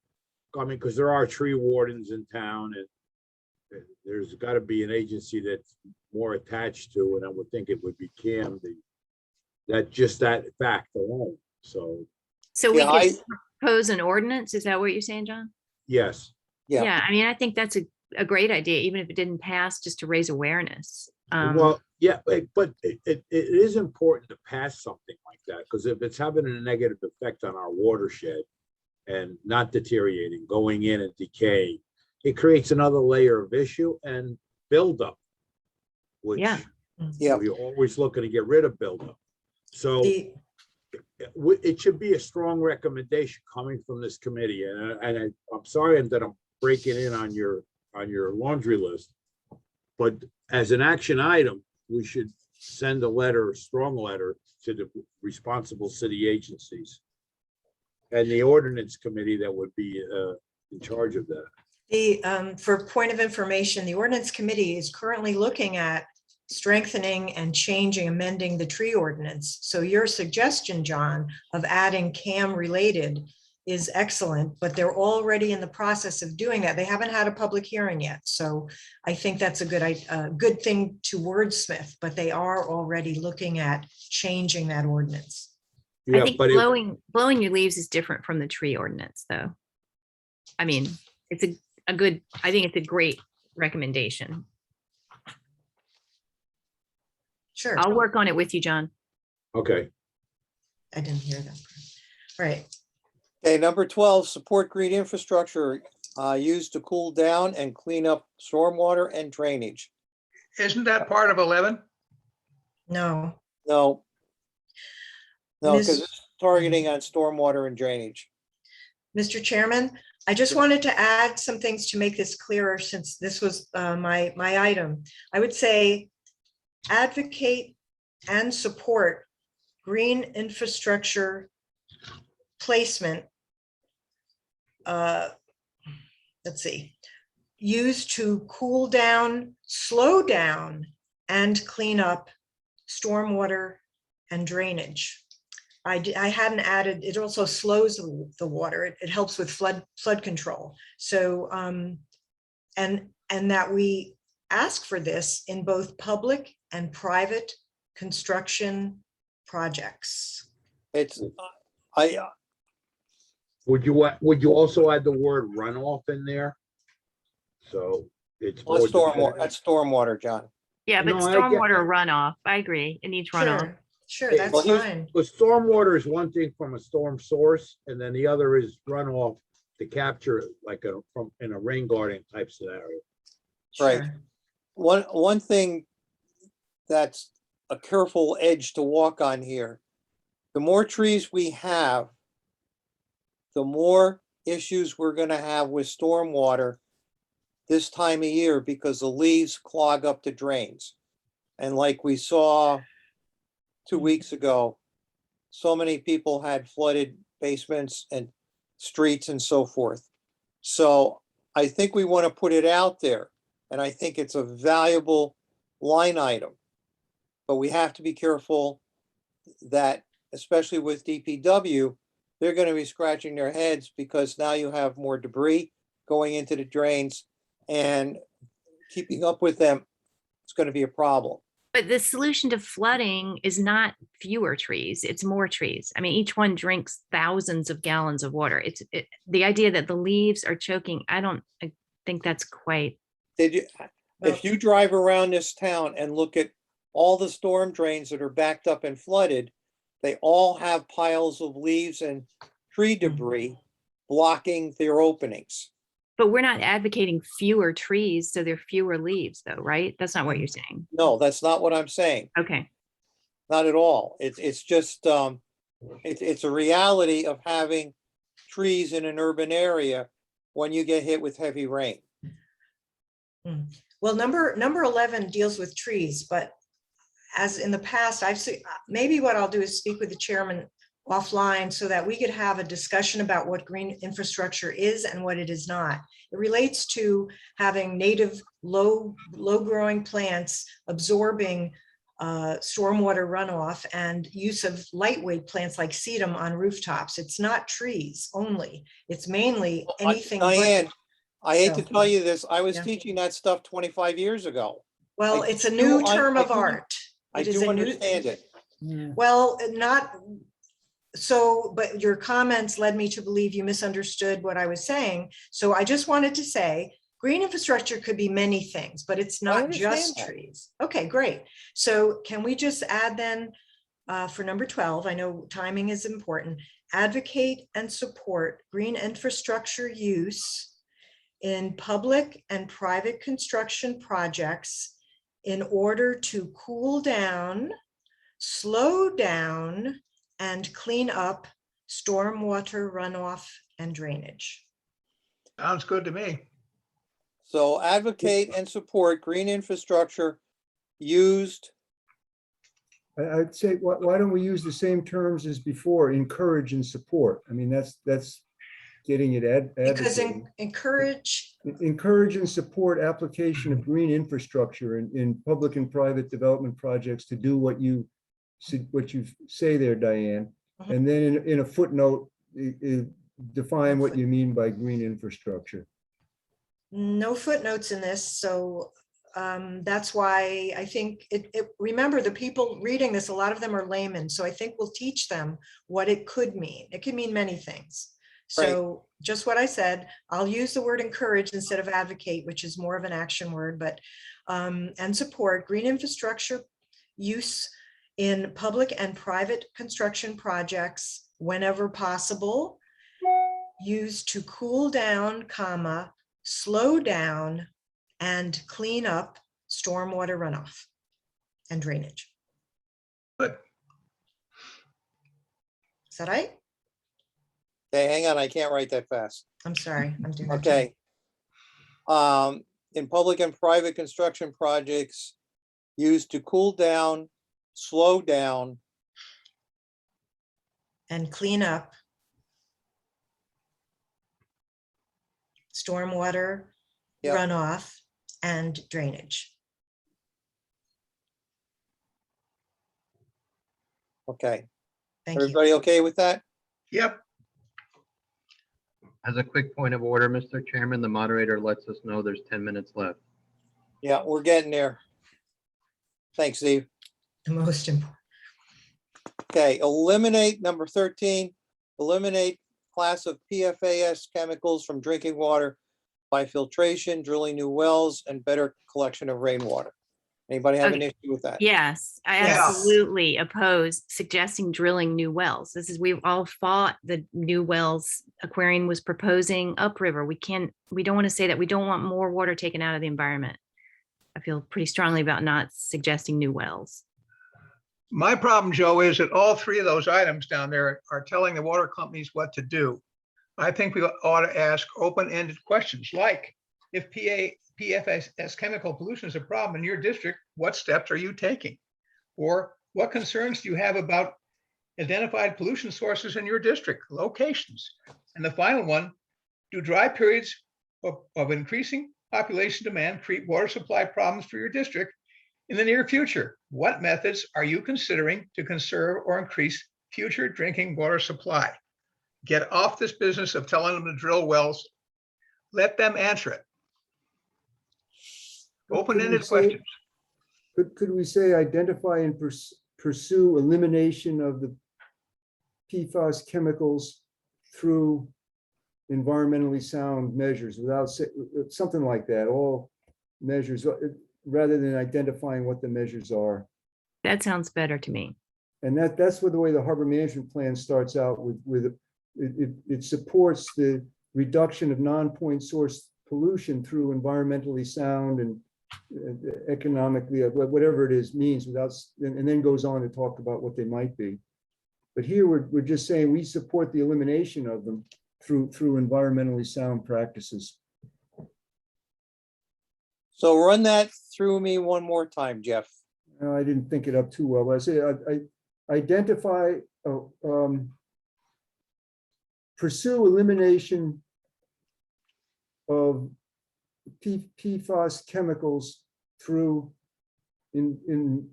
I mean, because there are tree wardens in town, and there's got to be an agency that's more attached to, and I would think it would be CAM, that fact alone. So, So we Yeah, could propose an ordinance. Is that what you're saying, John? yes. Yeah. Yeah, I mean, I think that's a great idea, even if it didn't pass, just to raise awareness. Well, yeah, but it is important to pass something like that, because if it's having a negative effect on our watershed and not deteriorating, going in and decaying, it creates another layer of issue and buildup, which Yeah. Yeah. we're always looking to get rid of buildup. So The, it should be a strong recommendation coming from this committee, and I'm sorry that I'm breaking in on your laundry list, but as an action item, we should send a strong letter to the responsible city agencies and the ordinance committee that would be in charge of that. for point of information, the ordinance committee is currently looking at strengthening and changing, amending the tree ordinance. So your suggestion, John, of adding CAM related is excellent, but they're already in the process of doing that. They haven't had a public hearing yet. So I think that's a good thing to wordsmith, but they are already looking at changing that ordinance. I Yeah, think but blowing your leaves is different from the tree ordinance, though. I mean, it's I think it's a great recommendation. Sure, I'll work on it with you, John. okay. I didn't hear that. All right, Okay, number 12, support green infrastructure used to cool down and clean up stormwater and drainage. Isn't that part of 11? no. No. No, because Ms. it's targeting on stormwater and drainage. Mr. Chairman, I just wanted to add some things to make this clearer, since this was my item. I would say advocate and support green infrastructure placement. Let's see, used to cool down, slow down, and clean up stormwater and drainage. I hadn't added, it also slows the water. It helps with flood control. So, and that we ask for this in both public and private construction projects. It's, Would you also add the word runoff in there? So it's more definitive. that's stormwater, John. Yeah, but No, I get stormwater runoff, I agree. It needs runoff. Sure, that's Well, here's- fine. But stormwater is one thing from a storm source, and then the other is runoff to capture it like in a rain garden type scenario. Right. Sure. One thing that's a careful edge to walk on here, the more trees we have, the more issues we're gonna have with stormwater this time of year, because the leaves clog up the drains. And like we saw 2 weeks ago, so many people had flooded basements and streets and so forth. So I think we want to put it out there, and I think it's a valuable line item. But we have to be careful that, especially with DPW, they're going to be scratching their heads, because now you have more debris going into the drains, and keeping up with them is going to be a problem. But the solution to flooding is not fewer trees, it's more trees. I mean, each one drinks thousands of gallons of water. The idea that the leaves are choking, I think that's quite. If you drive around this town and look at all the storm drains that are backed up and flooded, they all have piles of leaves and tree debris blocking their openings. But we're not advocating fewer trees, so there are fewer leaves though, right? That's not what you're saying. No, that's not what I'm saying. Okay. Not at all. It's just, it's a reality of having trees in an urban area when you get hit with heavy rain. Well, number 11 deals with trees, but as in the past, I've seen, maybe what I'll do is speak with the chairman offline so that we could have a discussion about what green infrastructure is and what it is not. It relates to having native low growing plants absorbing stormwater runoff and use of lightweight plants like sedum on rooftops. It's not trees only. It's mainly anything. Diane, I hate to So, tell you this, I was yeah. teaching that stuff 25 years ago. Well, I it's a do new un- term I of do- art. I It is do a new- understand it. Well, not so, but your comments led me to believe you misunderstood what I was saying. So I just wanted to say, green infrastructure could be many things, but it's not understand just that. trees. Okay, great. So can we just add then for number 12, I know timing is important, advocate and support green infrastructure use in public and private construction projects in order to cool down, slow down, and clean up stormwater runoff and drainage. Sounds good to me. So advocate and support green infrastructure used. I'd say, why don't we use the same terms as before, encourage and support? I mean, that's getting it Because advocating. Encourage and support application of green infrastructure in public and private development projects to do what you say there, Diane. Mhm. And then in a footnote, define what you mean by green infrastructure. no footnotes in this, so that's why I think remember, the people reading this, a lot of them are laymen, so I think we'll teach them what it could mean. It could mean many things. So just what I said, I'll use the word encourage instead of advocate, which is more of an action word, but and support green infrastructure use in public and private construction projects whenever possible, used to cool down, comma, slow down, and clean up stormwater runoff and drainage. Good. Is that right? Okay, hang on, I can't write that fast. I'm sorry, I'm doing that. Okay. In public and private construction projects used to cool down, slow down, And clean up stormwater Yep. runoff and drainage. okay. Thank you. Everybody okay with that? Yep. As a quick point of order, Mr. Chairman, the moderator lets us know there's 10 minutes left. Yeah, we're getting there. Thanks, Steve. The most important. Okay, eliminate number 13, eliminate class of PFAS chemicals from drinking water by filtration, drilling new wells, and better collection of rainwater. Anybody have an Okay. issue with that? Yes, I Yes. absolutely oppose suggesting drilling new wells. We've all fought the new wells Aquarian was proposing upriver. We don't want to say that we don't want more water taken out of the environment. I feel pretty strongly about not suggesting new wells. My problem, Joe, is that all three of those items down there are telling the water companies what to do. I think we ought to ask open-ended questions like, if PFAS chemical pollution is a problem in your district, what steps are you taking? Or what concerns do you have about identified pollution sources in your district, locations? And the final one, do dry periods of increasing population demand create water supply problems for your district in the near future? What methods are you considering to conserve or increase future drinking water supply? Get off this business of telling them to drill wells. Let them answer it. Open-ended questions. Could we say identify and pursue elimination of the PFAS chemicals through environmentally sound measures without something like that, all measures, rather than identifying what the measures are. That sounds better to me. And that's what the way the harbor management plan starts out with it supports the reduction of non-point source pollution through environmentally sound and economically, whatever it is means without, and then goes on to talk about what they might be. But here we're just saying we support the elimination of them through environmentally sound practices. So run that through me one more time, Jeff. No, I didn't think it up too well. I say I identify, pursue elimination of PFAS chemicals through in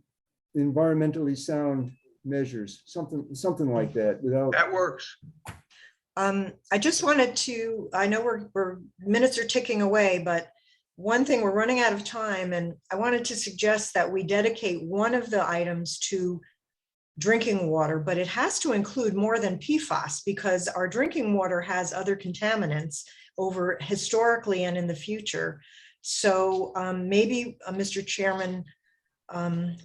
environmentally sound measures, something like that, without. That works. I just wanted to, I know we're minutes are ticking away, but one thing, we're running out of time, and I wanted to suggest that we dedicate one of the items to drinking water, but it has to include more than PFAS, because our drinking water has other contaminants over historically and in the future. So maybe, Mr. Chairman,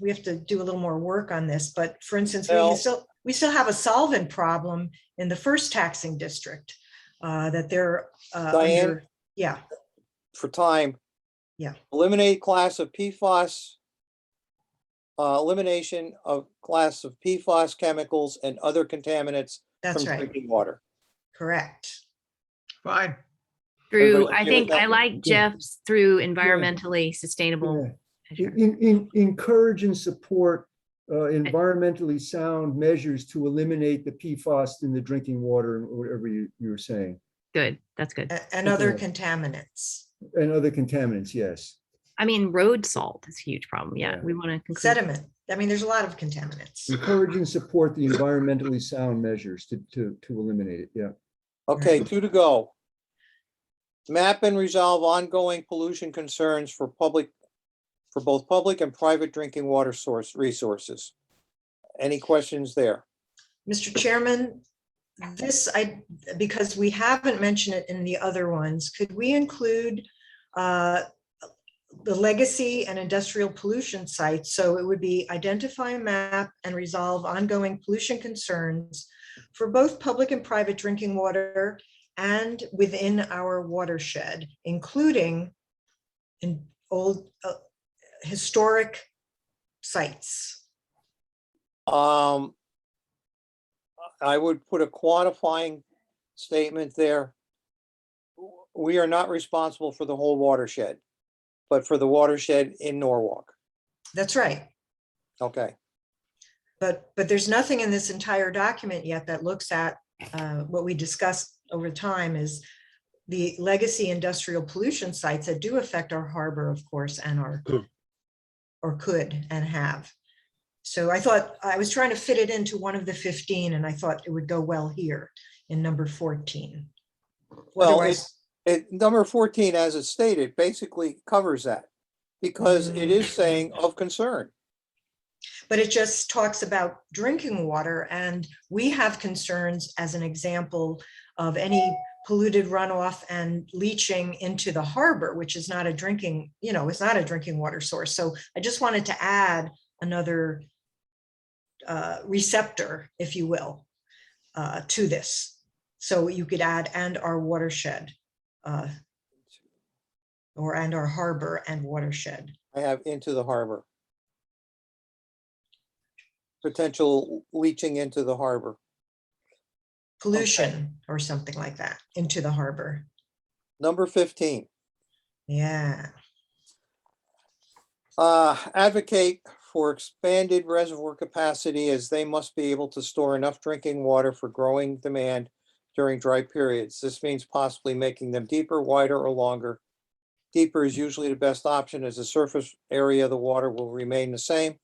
we have to do a little more work on this, but for instance, we still have a solvent problem in the first taxing district that they're Diane? under. Yeah, For time. Yeah. Eliminate class of PFAS. Elimination of class of PFAS chemicals and other contaminants that's from right. drinking water. Correct. Fine. Through, Everybody I okay think with that? I like Yeah. Jeff's through environmentally sustainable. Yeah. measure. Encourage and support environmentally sound measures to eliminate the PFAS in the drinking water, or whatever you were saying, Good, that's good. And other Okay. contaminants, and other contaminants. Yes. I mean, road salt is a huge problem. Yeah, Yeah. we want to conclude. sediment. I mean, there's a lot of contaminants. Encourage and support the environmentally sound measures to eliminate it. Yeah. Okay, 2 to go. Map and resolve ongoing pollution concerns for both public and private drinking water source resources. Any questions there? Mr. Chairman, because we haven't mentioned it in the other ones, could we include the legacy and industrial pollution sites? So it would be identify, map, and resolve ongoing pollution concerns for both public and private drinking water and within our watershed, including in old historic sites. I would put a quantifying statement there. We are not responsible for the whole watershed, but for the watershed in Norwalk. That's right. Okay, But there's nothing in this entire document yet that looks at what we discussed over time is the legacy industrial pollution sites that do affect our harbor, of course, and or could and have. So I thought I was trying to fit it into one of the 15, and I thought it would go well here in number 14. well, Otherwise- number 14, as it's stated, basically covers that because it is saying of concern. But it just talks about drinking water, and we have concerns, as an example, of any polluted runoff and leaching into the harbor, which is not a drinking, it's not a drinking water source. So I just wanted to add another receptor, if you will, to this. So you could add and our watershed, or and our harbor and watershed. I have into the harbor. Potential leaching into the harbor. Pollution or something like that into the harbor. Number 15. Yeah. Advocate for expanded reservoir capacity, as they must be able to store enough drinking water for growing demand during dry periods. This means possibly making them deeper, wider, or longer. Deeper is usually the best option, as the surface area of the water will remain the same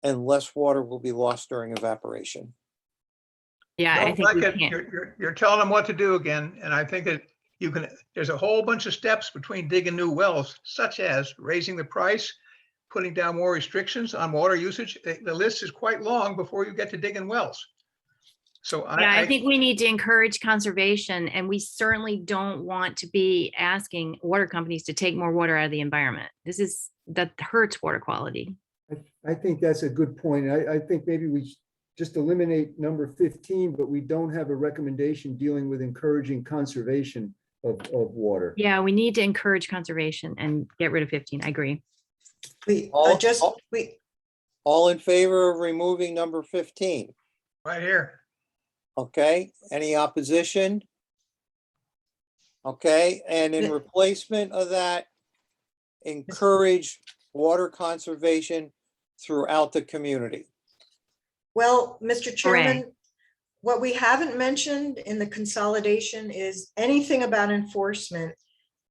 and less water will be lost during evaporation. Yeah, I Don't think like we it. can't. You're telling them what to do again, and I think that there's a whole bunch of steps between digging new wells, such as raising the price, putting down more restrictions on water usage. The list is quite long before you get to digging wells. So Yeah, I think we need to encourage conservation, and we certainly don't want to be asking water companies to take more water out of the environment. That hurts water quality. I think that's a good point. I think maybe we just eliminate number 15, but we don't have a recommendation dealing with encouraging conservation of water. Yeah, we need to encourage conservation and get rid of 15. I agree. We All- just, all- All in favor of removing number 15? Right here. Okay, any opposition? Okay, and in Yeah. replacement of that, encourage water conservation throughout the community. well, Mr. Hooray. Chairman, what we haven't mentioned in the consolidation is anything about enforcement.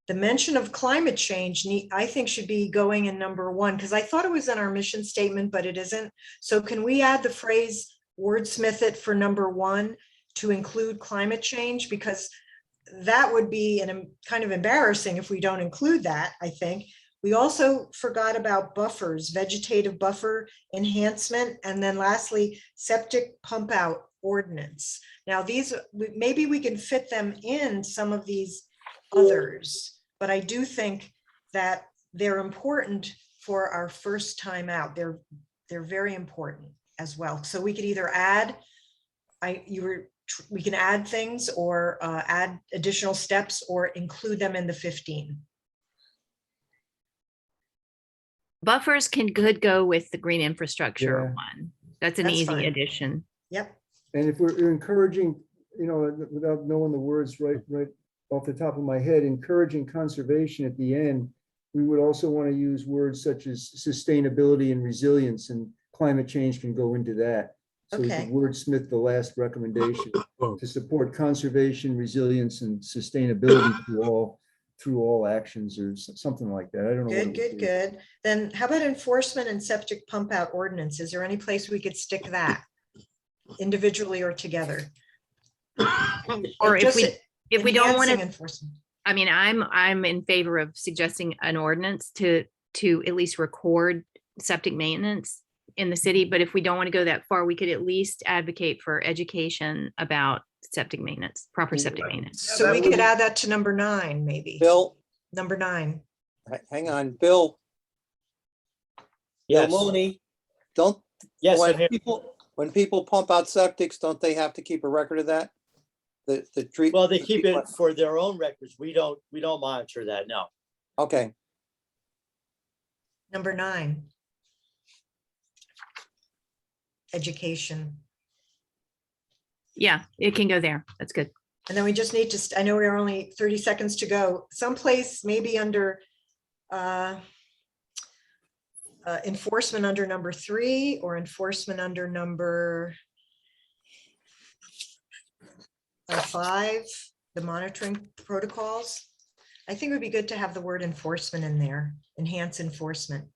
The mention of climate change, I think should be going in number 1, because I thought it was in our mission statement, but it isn't. So can we add the phrase wordsmith it for number 1 to include climate change? Because that would be kind of embarrassing if we don't include that, I think. We also forgot about buffers, vegetative buffer enhancement, and then lastly, septic pump out ordinance. Now these, maybe we can fit them in some of these others, but I do think that they're important for our first time out. They're very important as well. So we could either add, we can add things or add additional steps or include them in the 15. Buffers could go with the green infrastructure Yeah. one. That's an That's easy fine. addition. Yep. And if we're encouraging, without knowing the words right off the top of my head, encouraging conservation at the end, we would also want to use words such as sustainability and resilience, and climate change can go into that. So we Okay. can wordsmith the last recommendation to support conservation, resilience, and sustainability through all actions, or something like that. I don't know. what it Good, would good, be. good. Then how about enforcement and septic pump out ordinance? Is there any place we could stick that individually or together? Or if Just we don't want enhancing to, enforcement. I mean, I'm in favor of suggesting an ordinance to at least record septic maintenance in the city. But if we don't want to go that far, we could at least advocate for education about septic maintenance, proper septic maintenance. So that we would- could add that to number 9, maybe. Bill, Number 9. hang on, Bill. Yes, Bill Mooney, don't, yes, I'm when here. when people pump out septics, don't they have to keep a record of that? The treat. Well, they keep it for their own records. We don't monitor that, no. Okay, Number 9. Education. Yeah, it can go there. That's good. And then we just need to, I know we're only 30 seconds to go, someplace maybe under enforcement under number 3 or enforcement under number 5, the monitoring protocols. I think it would be good to have the word enforcement in there, enhance enforcement.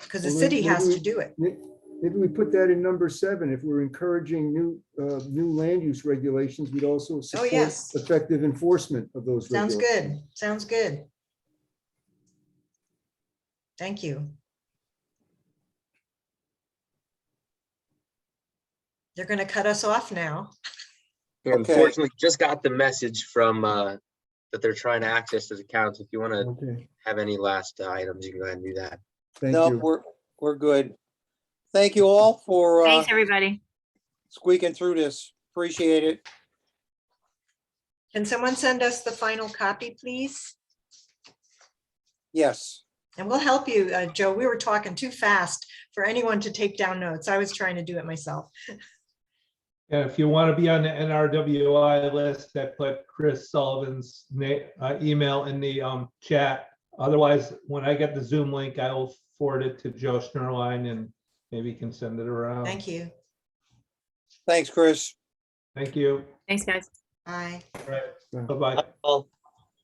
Because the Well, city maybe has we- to do it. Maybe we put that in number 7. If we're encouraging new land use regulations, we'd also support yes. effective enforcement of those Sounds regulations. good. Sounds good. Thank you. They're going to cut us off now. We Okay. unfortunately just got the message from that they're trying to access those accounts. If you want to Okay, have any last items, you can go ahead and do that. thank no, you. we're good. Thank you all for Thanks, everybody. squeaking through this. Appreciate it. Can someone send us the final copy, please? Yes. And we'll help you, Joe. We were talking too fast for anyone to take down notes. I was trying to do it myself. And if you want to be on the NRWI list, I put Chris Sullivan's email in the chat. Otherwise, when I get the Zoom link, I will forward it to Joe Schnurline and maybe he can send it around. Thank you. Thanks, Chris. Thank you. Thanks, guys. Bye. All right. Bye-bye. Well,